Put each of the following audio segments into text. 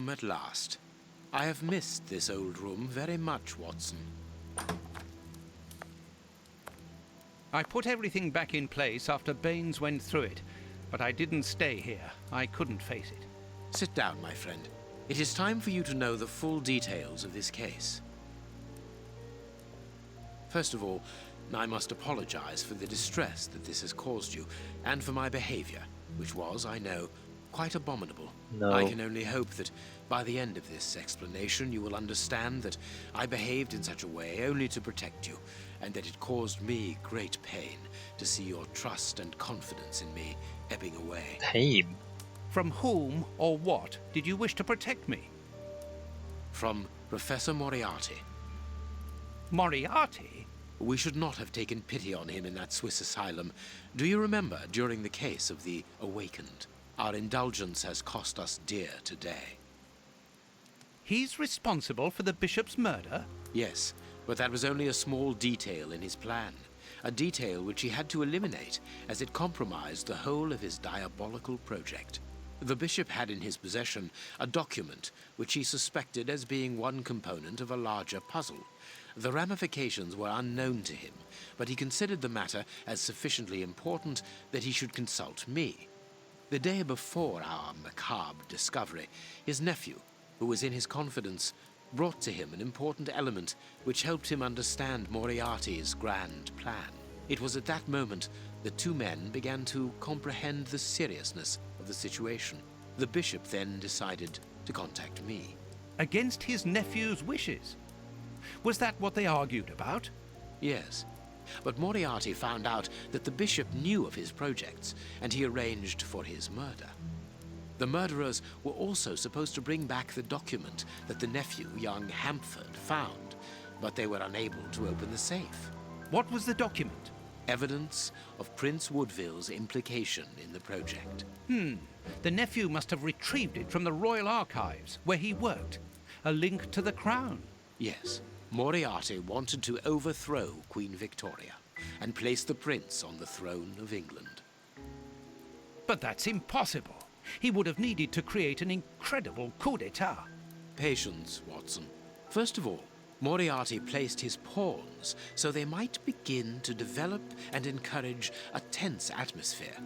home at last. I have missed this old room very much, Watson. I put everything back in place after Baines went through it, but I didn't stay here. I couldn't face it. Sit down, my friend. It is time for you to know the full details of this case. First of all, I must apologize for the distress that this has caused you, and for my behavior, which was, I know, quite abominable. No. I can only hope that by the end of this explanation you will understand that I behaved in such a way only to protect you, and that it caused me great pain to see your trust and confidence in me ebbing away. Pain? From whom or what did you wish to protect me? From Professor Moriarty. Moriarty? We should not have taken pity on him in that Swiss asylum. Do you remember during the case of the Awakened? Our indulgence has cost us dear today. He's responsible for the bishop's murder? Yes, but that was only a small detail in his plan. A detail which he had to eliminate, as it compromised the whole of his diabolical project. The bishop had in his possession a document which he suspected as being one component of a larger puzzle. The ramifications were unknown to him, but he considered the matter as sufficiently important that he should consult me. The day before our macabre discovery, his nephew, who was in his confidence, brought to him an important element which helped him understand Moriarty's grand plan. It was at that moment the two men began to comprehend the seriousness of the situation. The bishop then decided to contact me. Against his nephew's wishes? Was that what they argued about? Yes, but Moriarty found out that the bishop knew of his projects, and he arranged for his murder. The murderers were also supposed to bring back the document that the nephew, young Hampford, found, but they were unable to open the safe. What was the document? Evidence of Prince Woodville's implication in the project. The nephew must have retrieved it from the Royal Archives, where he worked. A link to the crown. Yes, Moriarty wanted to overthrow Queen Victoria and place the prince on the throne of England. But that's impossible. He would have needed to create an incredible coup d'etat. Patience, Watson. First of all, Moriarty placed his pawns so they might begin to develop and encourage a tense atmosphere,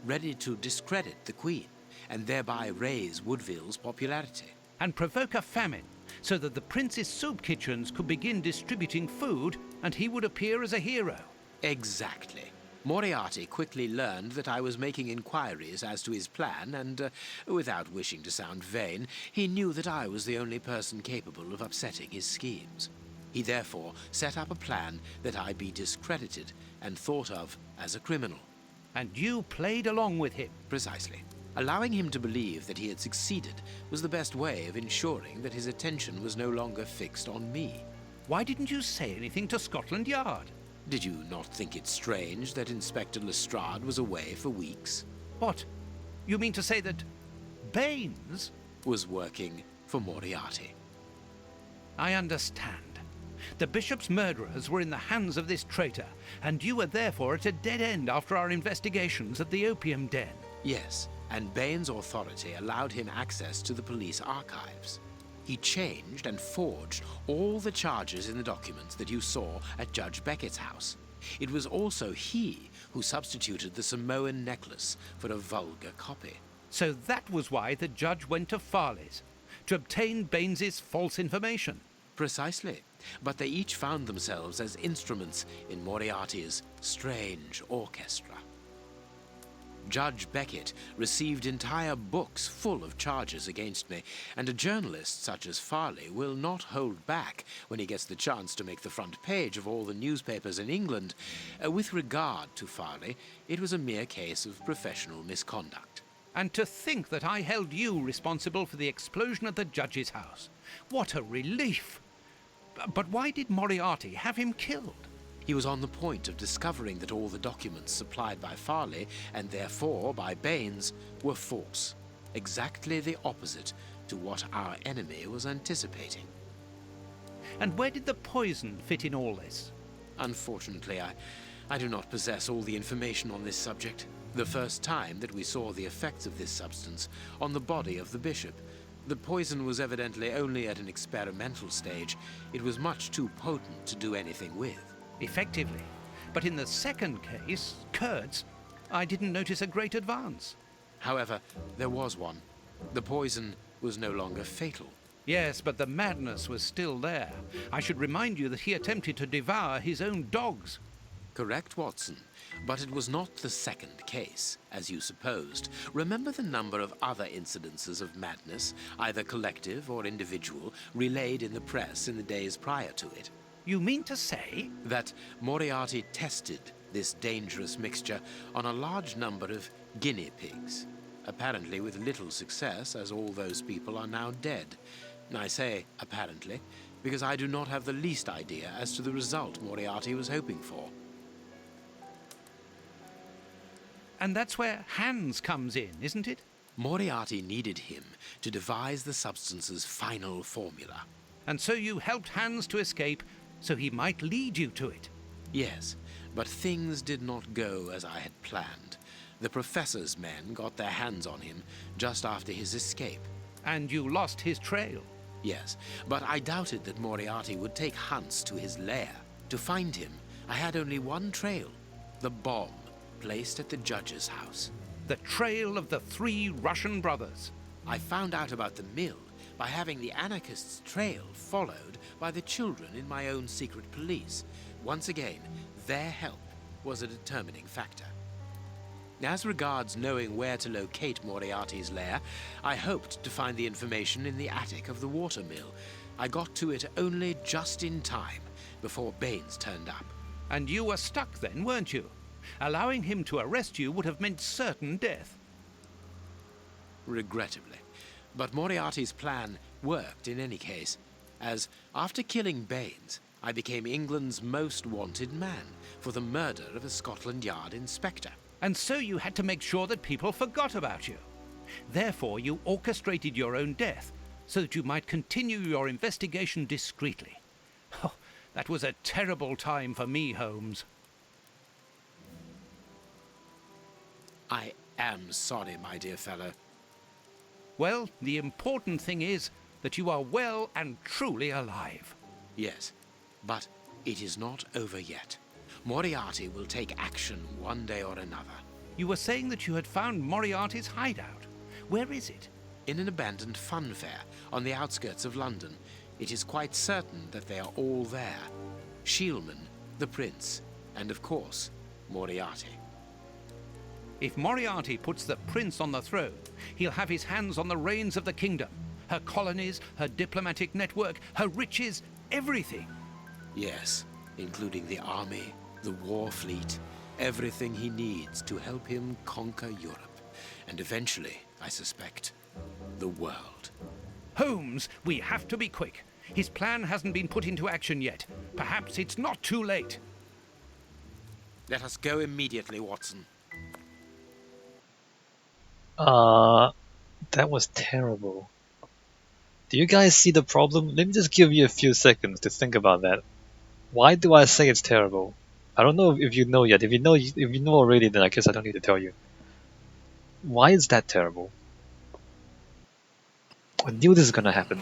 ready to discredit the Queen and thereby raise Woodville's popularity. And provoke a famine, so that the prince's soup kitchens could begin distributing food and he would appear as a hero. Exactly. Moriarty quickly learned that I was making inquiries as to his plan, and without wishing to sound vain, he knew that I was the only person capable of upsetting his schemes. He therefore set up a plan that I be discredited and thought of as a criminal. And you played along with him. Precisely. Allowing him to believe that he had succeeded was the best way of ensuring that his attention was no longer fixed on me. Why didn't you say anything to Scotland Yard? Did you not think it strange that Inspector Lestrade was away for weeks? What? You mean to say that Baines was working for Moriarty. I understand. The bishop's murderers were in the hands of this traitor, and you were therefore at a dead end after our investigations at the opium den. Yes, and Baines' authority allowed him access to the police archives. He changed and forged all the charges in the documents that you saw at Judge Beckett's house. It was also he who substituted the Samoan necklace for a vulgar copy. So that was why the judge went to Farley's, to obtain Baines's false information. Precisely. But they each found themselves as instruments in Moriarty's strange orchestra. Judge Beckett received entire books full of charges against me, and a journalist such as Farley will not hold back when he gets the chance to make the front page of all the newspapers in England. With regard to Farley, it was a mere case of professional misconduct. And to think that I held you responsible for the explosion at the judge's house. What a relief! But why did Moriarty have him killed? He was on the point of discovering that all the documents supplied by Farley, and therefore by Baines, were false. Exactly the opposite to what our enemy was anticipating. And where did the poison fit in all this? Unfortunately, I do not possess all the information on this subject. The first time that we saw the effects of this substance on the body of the bishop The poison was evidently only at an experimental stage. It was much too potent to do anything with. Effectively. But in the second case, Kurtz, I didn't notice a great advance. However, there was one. The poison was no longer fatal. Yes, but the madness was still there. I should remind you that he attempted to devour his own dogs. Correct, Watson. But it was not the second case, as you supposed. Remember the number of other incidences of madness, either collective or individual, relayed in the press in the days prior to it? You mean to say? That Moriarty tested this dangerous mixture on a large number of guinea pigs. Apparently with little success, as all those people are now dead. I say apparently, because I do not have the least idea as to the result Moriarty was hoping for. And that's where Hans comes in, isn't it? Moriarty needed him to devise the substance's final formula. And so you helped Hans to escape, so he might lead you to it. Yes, but things did not go as I had planned. The professor's men got their hands on him just after his escape. And you lost his trail. Yes, but I doubted that Moriarty would take Hans to his lair. To find him, I had only one trail, the bomb placed at the judge's house. The trail of the 3 Russian brothers. I found out about the mill by having the anarchists' trail followed by the children in my own secret police. Once again, their help was a determining factor. As regards knowing where to locate Moriarty's lair, I hoped to find the information in the attic of the water mill. I got to it only just in time, before Baines turned up. And you were stuck then, weren't you? Allowing him to arrest you would have meant certain death. Regrettably. But Moriarty's plan worked in any case, as after killing Baines, I became England's most wanted man for the murder of a Scotland Yard inspector. And so you had to make sure that people forgot about you. Therefore, you orchestrated your own death, so that you might continue your investigation discreetly. Oh, that was a terrible time for me, Holmes. I am sorry, my dear fellow. Well, the important thing is that you are well and truly alive. Yes, but it is not over yet. Moriarty will take action one day or another. You were saying that you had found Moriarty's hideout. Where is it? In an abandoned fun fair on the outskirts of London. It is quite certain that they are all there. Shielman, the prince, and of course, Moriarty. If Moriarty puts the prince on the throne, he'll have his hands on the reins of the kingdom. Her colonies, her diplomatic network, her riches, everything. Yes, including the army, the war fleet, everything he needs to help him conquer Europe. And eventually, I suspect, the world. Holmes, we have to be quick. His plan hasn't been put into action yet. Perhaps it's not too late. Let us go immediately, Watson. That was terrible. Do you guys see the problem? Let me just give you a few seconds to think about that. Why do I say it's terrible? I don't know if you know yet. If you know already, then I guess I don't need to tell you. Why is that terrible? I knew this was gonna happen.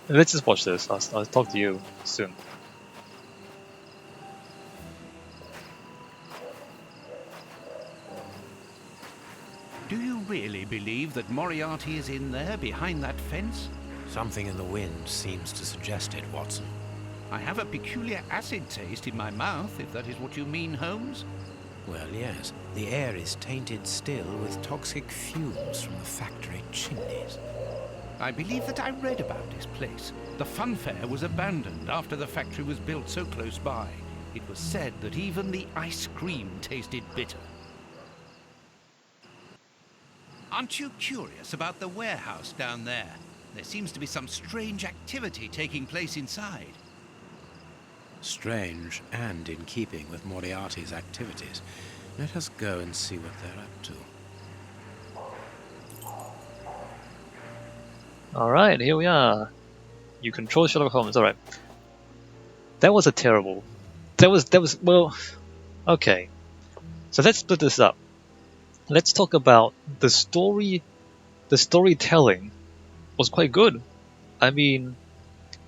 Let's just watch this. I'll talk to you soon. Do you really believe that Moriarty is in there behind that fence? Something in the wind seems to suggest it, Watson. I have a peculiar acid taste in my mouth, if that is what you mean, Holmes. Well, yes. The air is tainted still with toxic fumes from the factory chimneys. I believe that I read about this place. The fun fair was abandoned after the factory was built so close by. It was said that even the ice cream tasted bitter. Aren't you curious about the warehouse down there? There seems to be some strange activity taking place inside. Strange and in keeping with Moriarty's activities. Let us go and see what they're up to. Alright, here we are. You control Sherlock Holmes, alright. That was a terrible. That was, well, okay. So let's split this up. Let's talk about the storytelling was quite good. I mean,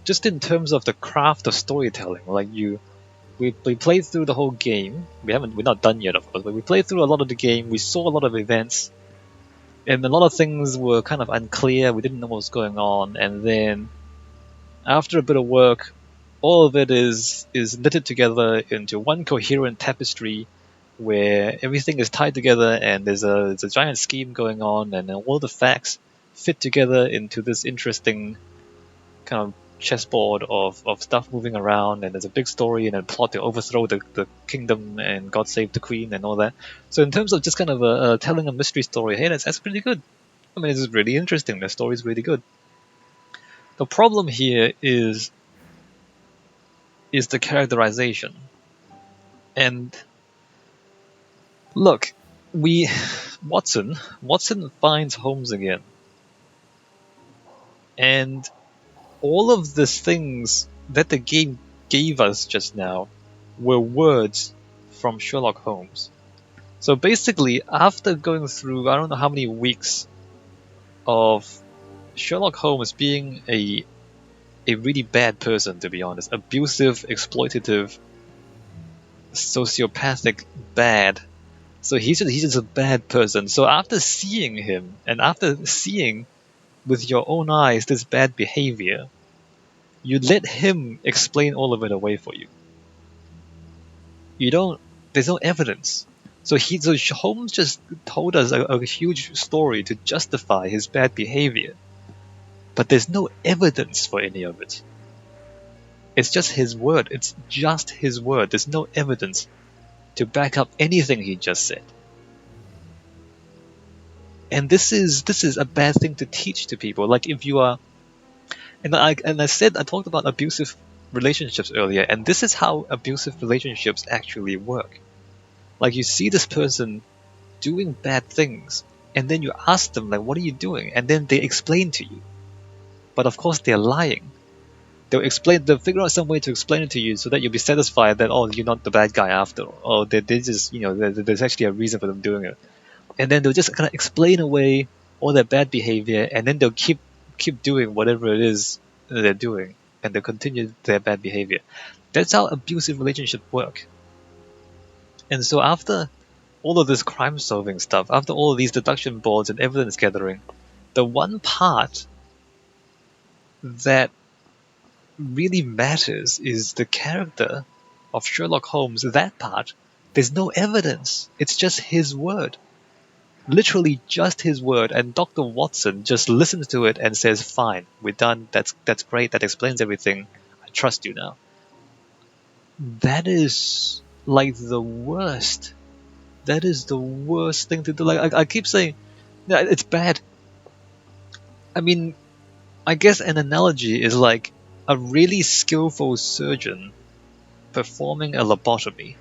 just in terms of the craft of storytelling, like we played through the whole game. We're not done yet, of course, but we played through a lot of the game. We saw a lot of events, and a lot of things were kind of unclear. We didn't know what was going on, and then after a bit of work, all of it is knitted together into one coherent tapestry where everything is tied together and there's a giant scheme going on, and then all the facts fit together into this interesting kind of chessboard of stuff moving around, and there's a big story and a plot to overthrow the kingdom and God save the queen and all that. So in terms of just kind of telling a mystery story, hey, that's pretty good. I mean, it's really interesting. The story's really good. The problem here is the characterization. And look, we Watson finds Holmes again, and all of these things that the game gave us just now were words from Sherlock Holmes. So basically, after going through I don't know how many weeks of Sherlock Holmes being a really bad person, to be honest, abusive, exploitative, sociopathic, bad. So he's just a bad person. So after seeing him and after seeing with your own eyes this bad behavior, you let him explain all of it away for you. You don't. There's no evidence. So Holmes just told us a huge story to justify his bad behavior, but there's no evidence for any of it. It's just his word. It's just his word. There's no evidence to back up anything he just said. And this is a bad thing to teach to people. Like if you are, and I talked about abusive relationships earlier, and this is how abusive relationships actually work. Like you see this person doing bad things, and then you ask them like, "What are you doing?" And then they explain to you, but of course they're lying. They'll figure out some way to explain it to you so that you'll be satisfied that, oh, you're not the bad guy after all. Or they just, there's actually a reason for them doing it. And then they'll just kind of explain away all their bad behavior, and then they'll keep doing whatever it is they're doing, and they'll continue their bad behavior. That's how abusive relationships work. And so after all of this crime solving stuff, after all of these deduction boards and evidence gathering, the one part that really matters is the character of Sherlock Holmes. That part, there's no evidence. It's just his word. Literally just his word, and Dr. Watson just listens to it and says, "Fine, we're done. That's great. That explains everything. I trust you now." That is like the worst. That is the worst thing to do. Like I keep saying, yeah, it's bad. I mean, I guess an analogy is like a really skillful surgeon performing a lobotomy.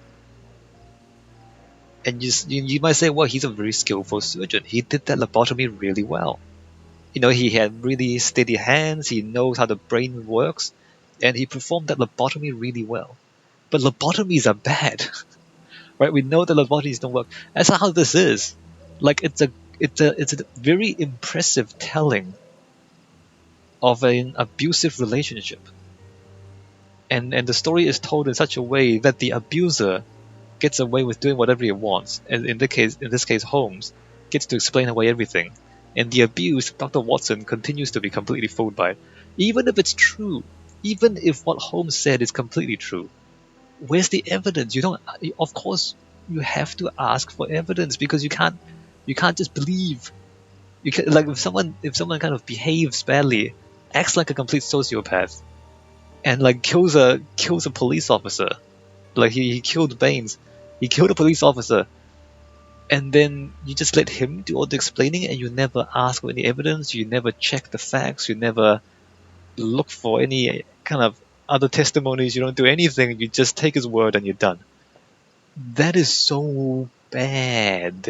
And you might say, well, he's a very skillful surgeon. He did that lobotomy really well. He had really steady hands, he knows how the brain works, and he performed that lobotomy really well. But lobotomies are bad, right? We know that lobotomies don't work. That's how this is. Like it's a very impressive telling of an abusive relationship. And the story is told in such a way that the abuser gets away with doing whatever he wants, and in this case Holmes gets to explain away everything, and the abused Dr. Watson continues to be completely fooled by it. Even if it's true, even if what Holmes said is completely true, where's the evidence? You don't. Of course, you have to ask for evidence, because you can't just believe. You can, like if someone kind of behaves badly, acts like a complete sociopath, and like kills a police officer. Like he killed Baines. He killed a police officer. And then you just let him do all the explaining, and you never ask for any evidence, you never check the facts, you never look for any kind of other testimonies, you don't do anything, you just take his word and you're done. That is so bad.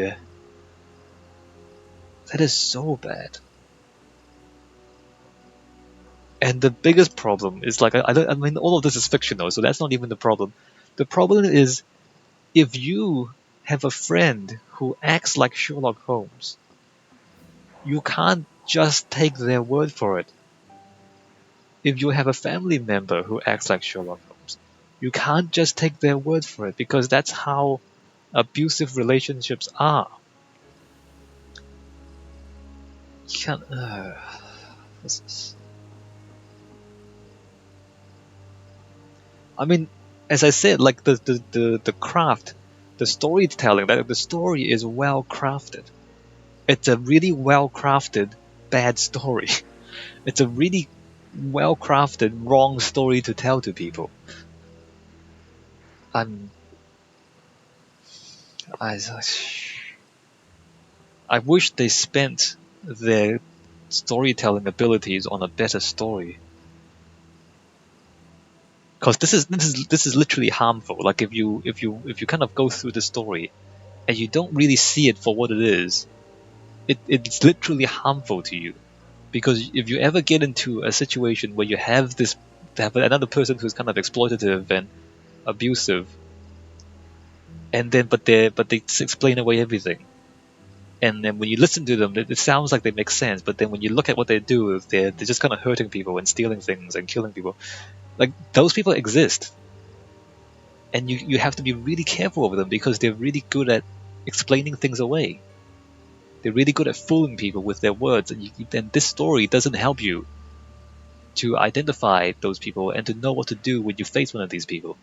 That is so bad. And the biggest problem is like I mean all of this is fictional, so that's not even the problem. The problem is if you have a friend who acts like Sherlock Holmes, you can't just take their word for it. If you have a family member who acts like Sherlock Holmes, you can't just take their word for it because that's how abusive relationships are. You can't. This is- I mean, as I said, like the craft, the storytelling, that the story is well crafted. It's a really well crafted bad story. It's a really well crafted wrong story to tell to people. I'm I I wish they spent their storytelling abilities on a better story. Because this is literally harmful. Like if you kind of go through the story and you don't really see it for what it is, it's literally harmful to you. Because if you ever get into a situation where you have another person who's kind of exploitative and abusive, and then but they explain away everything, and then when you listen to them, it sounds like they make sense, but then when you look at what they do, they're just kind of hurting people and stealing things and killing people. Like, those people exist, and you have to be really careful of them because they're really good at explaining things away. They're really good at fooling people with their words, and this story doesn't help you to identify those people and to know what to do when you face one of these people.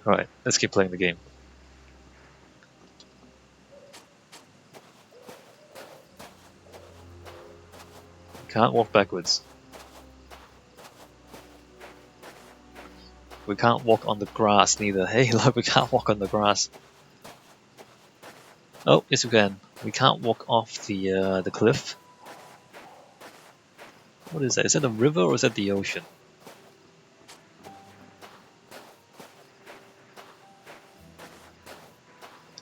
Alright, let's keep playing the game. Can't walk backwards. We can't walk on the grass neither. Hey, look, we can't walk on the grass. Oh, yes we can. We can't walk off the cliff. What is that? Is that a river or is that the ocean?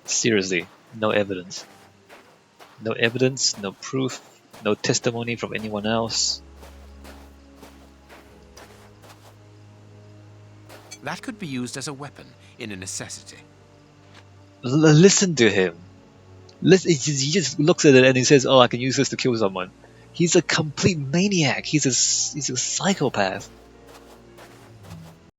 Seriously, no evidence. No evidence, no proof, no testimony from anyone else. That could be used as a weapon in a necessity. Listen to him. He just looks at it and he says, "Oh, I can use this to kill someone." He's a complete maniac. He's a psychopath.